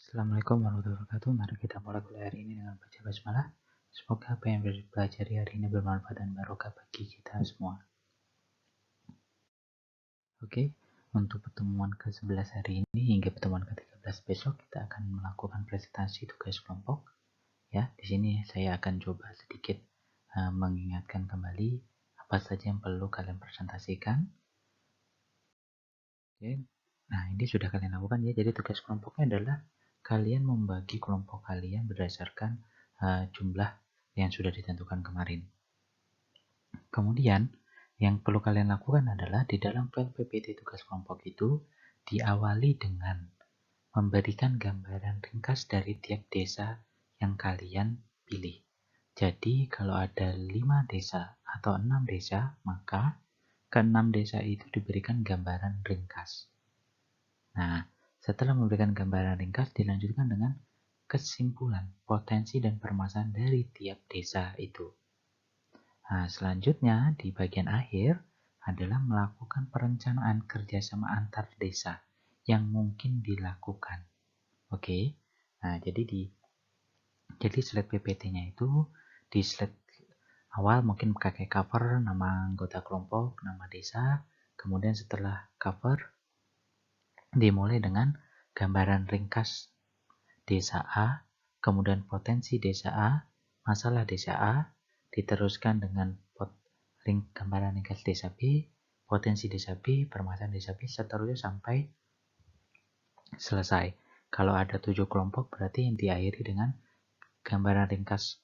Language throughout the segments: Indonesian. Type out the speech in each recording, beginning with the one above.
Assalamualaikum warahmatullahi wabarakatuh. Mari kita mulai kuliah hari ini dengan baca basmalah. Semoga apa yang dipelajari hari ini bermanfaat dan barokah bagi kita semua. Oke, untuk pertemuan ke-11 hari ini hingga pertemuan ke-13 besok kita akan melakukan presentasi tugas kelompok. Ya, di sini saya akan coba sedikit mengingatkan kembali apa saja yang perlu kalian presentasikan. Oke. Nah, ini sudah kalian lakukan ya. Jadi tugas kelompoknya adalah kalian membagi kelompok kalian berdasarkan jumlah yang sudah ditentukan kemarin. Kemudian, yang perlu kalian lakukan adalah di dalam file PPT tugas kelompok itu diawali dengan memberikan gambaran ringkas dari tiap desa yang kalian pilih. Jadi, kalau ada 5 desa atau 6 desa, maka ke-6 desa itu diberikan gambaran ringkas. Nah, setelah memberikan gambaran ringkas, dilanjutkan dengan kesimpulan, potensi, dan permasalahan dari tiap desa itu. Nah, selanjutnya di bagian akhir adalah melakukan perencanaan kerjasama antar desa yang mungkin dilakukan. Oke, nah jadi slide PPT-nya itu di slide awal mungkin pakai cover nama anggota kelompok, nama desa, kemudian setelah cover dimulai dengan gambaran ringkas desa A, kemudian potensi desa A, masalah desa A, diteruskan dengan gambaran ringkas desa B, potensi desa B, permasalahan desa B, seterusnya sampai selesai. Kalau ada 7 kelompok berarti yang diakhiri dengan gambaran ringkas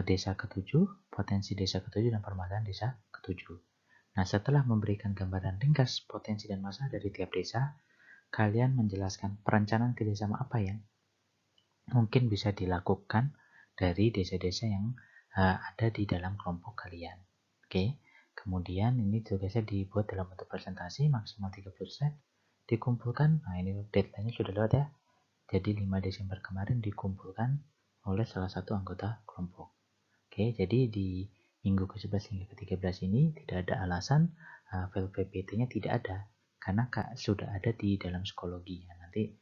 desa ke-7, potensi desa ke-7, dan permasalahan desa ke-7. Nah, setelah memberikan gambaran ringkas potensi dan masalah dari tiap desa, kalian menjelaskan perencanaan kerjasama apa yang mungkin bisa dilakukan dari desa-desa yang ada di dalam kelompok kalian. Oke, kemudian ini tugasnya dibuat dalam bentuk presentasi maksimal 30%, dikumpulkan. Nah, ini deadline-nya sudah lewat ya. Jadi 5 Desember kemarin dikumpulkan oleh salah satu anggota kelompok. Oke, jadi di minggu ke-11 hingga ke-13 ini tidak ada alasan file PPT-nya tidak ada, karena sudah ada di dalam psikologi. Nanti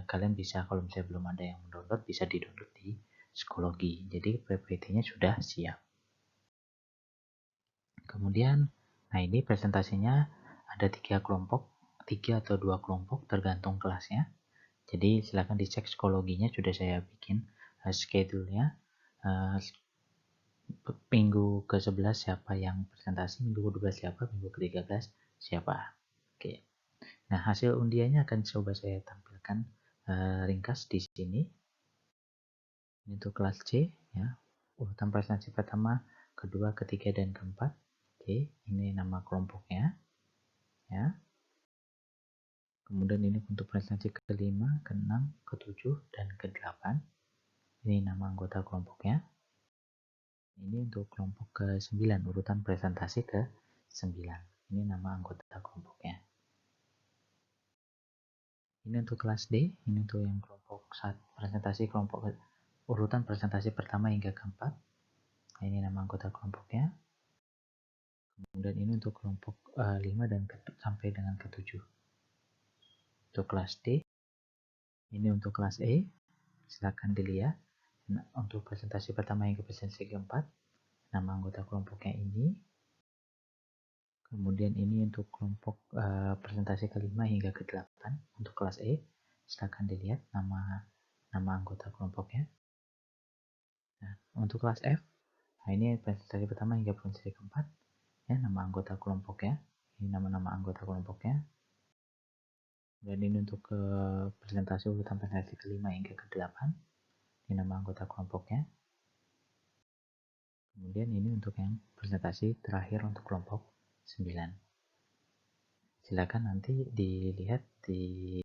kalian bisa, kalau misalnya belum ada yang mendownload, bisa di-download di psikologi. Jadi PPT-nya sudah siap. Kemudian, nah ini presentasinya ada 3 kelompok, 3 atau 2 kelompok tergantung kelasnya. Jadi silakan dicek psikologinya, sudah saya bikin schedule-nya. Minggu ke-11 siapa yang presentasi, minggu ke-12 siapa, minggu ke-13 siapa. Oke. Nah, hasil undiannya akan coba saya tampilkan ringkas di sini. Ini untuk kelas C ya. Urutan presentasi pertama, kedua, ketiga, dan keempat. Oke, ini nama kelompoknya ya. Kemudian ini untuk presentasi ke-5, ke-6, ke-7, dan ke-8. Ini nama anggota kelompoknya. Ini untuk kelompok ke-9, urutan presentasi ke-9. Ini nama anggota kelompoknya. Ini untuk kelas D, ini untuk yang kelompok presentasi kelompok urutan presentasi pertama hingga keempat. Nah, ini nama anggota kelompoknya. Kemudian ini untuk kelompok 5 dan sampai dengan ke-7. Untuk kelas D, ini untuk kelas E, silakan dilihat. Nah, untuk presentasi pertama hingga presentasi keempat, nama anggota kelompoknya ini. Kemudian ini untuk kelompok presentasi ke-5 hingga ke-8 untuk kelas E, silakan dilihat nama anggota kelompoknya. Nah, untuk kelas F, nah ini presentasi pertama hingga presentasi keempat, ya, nama anggota kelompoknya. Ini nama-nama anggota kelompoknya. Dan ini untuk presentasi urutan presentasi ke-5 hingga ke-8, ini nama anggota kelompoknya. Kemudian ini untuk yang presentasi terakhir untuk kelompok 9. Silakan nanti dilihat di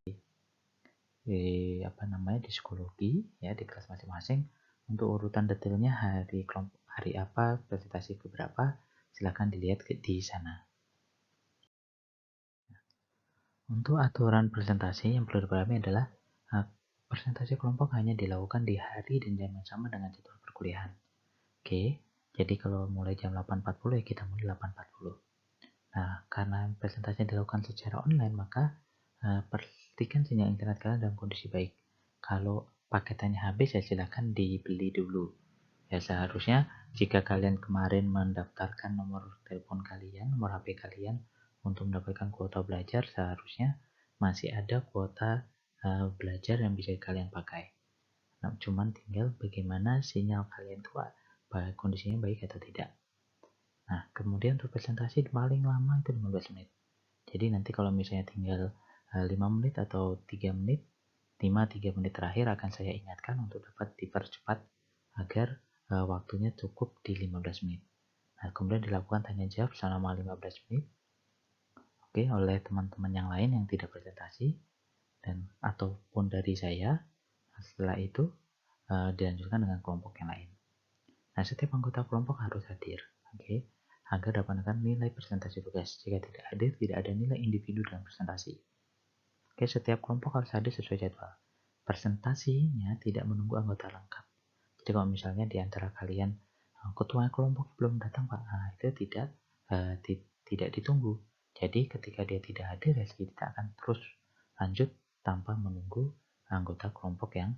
psikologi ya, di kelas masing-masing. Untuk urutan detailnya hari apa, presentasi ke berapa, silakan dilihat di sana. Untuk aturan presentasi yang perlu dipahami adalah presentasi kelompok hanya dilakukan di hari dan jam yang sama dengan jadwal perkuliahan. Oke, jadi kalau mulai jam 8.40 ya kita mulai 8.40. Nah, karena presentasinya dilakukan secara online, maka pastikan sinyal internet kalian dalam kondisi baik. Kalau paketannya habis ya silakan dibeli dulu. Ya seharusnya jika kalian kemarin mendaftarkan nomor telepon kalian, nomor HP kalian untuk mendapatkan kuota belajar, seharusnya masih ada kuota belajar yang bisa kalian pakai. Nah, cuman tinggal bagaimana sinyal kalian itu kondisinya baik atau tidak. Nah, kemudian untuk presentasi paling lama itu 15 menit. Jadi nanti kalau misalnya tinggal 5 menit atau 3 menit, 3 menit terakhir akan saya ingatkan untuk dapat dipercepat agar waktunya cukup di 15 menit. Nah, kemudian dilakukan tanya jawab selama 15 menit oleh teman-teman yang lain yang tidak presentasi dan ataupun dari saya. Setelah itu dilanjutkan dengan kelompok yang lain. Nah, setiap anggota kelompok harus hadir, agar dapatkan nilai presentasi tugas. Jika tidak hadir, tidak ada nilai individu dalam presentasi. Setiap kelompok harus hadir sesuai jadwal. Presentasinya tidak menunggu anggota lengkap. Jadi kalau misalnya di antara kalian ketua kelompok belum datang Pak, itu tidak ditunggu. Jadi ketika dia tidak hadir, ya kita akan terus lanjut tanpa menunggu anggota kelompok yang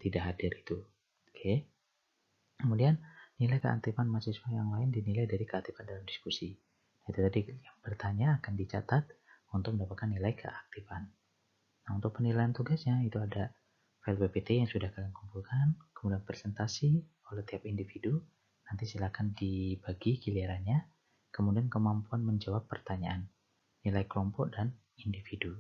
tidak hadir itu. Kemudian nilai keaktifan mahasiswa yang lain dinilai dari keaktifan dalam diskusi. Itu tadi yang bertanya akan dicatat untuk mendapatkan nilai keaktifan. Nah, untuk penilaian tugasnya itu ada file PPT yang sudah kalian kumpulkan, kemudian presentasi oleh tiap individu, nanti silakan dibagi gilirannya, kemudian kemampuan menjawab pertanyaan, nilai kelompok dan individu.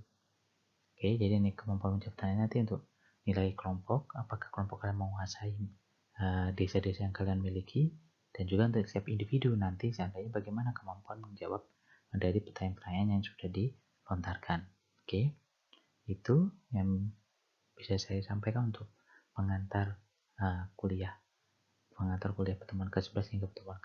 Jadi ini kemampuan menjawab pertanyaan nanti untuk nilai kelompok, apakah kelompok kalian menguasai desa-desa yang kalian miliki, dan juga untuk setiap individu nanti seandainya bagaimana kemampuan menjawab dari pertanyaan-pertanyaan yang sudah dilontarkan. Itu yang bisa saya sampaikan untuk pengantar kuliah pertemuan ke-11 hingga pertemuan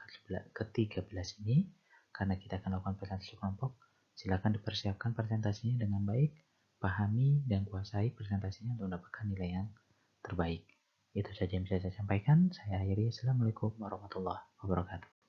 ke-13 ini. Karena kita akan lakukan presentasi kelompok, silakan dipersiapkan presentasinya dengan baik, pahami dan kuasai presentasinya untuk mendapatkan nilai yang terbaik. Itu saja yang bisa saya sampaikan. Saya akhiri. Assalamualaikum warahmatullahi wabarakatuh.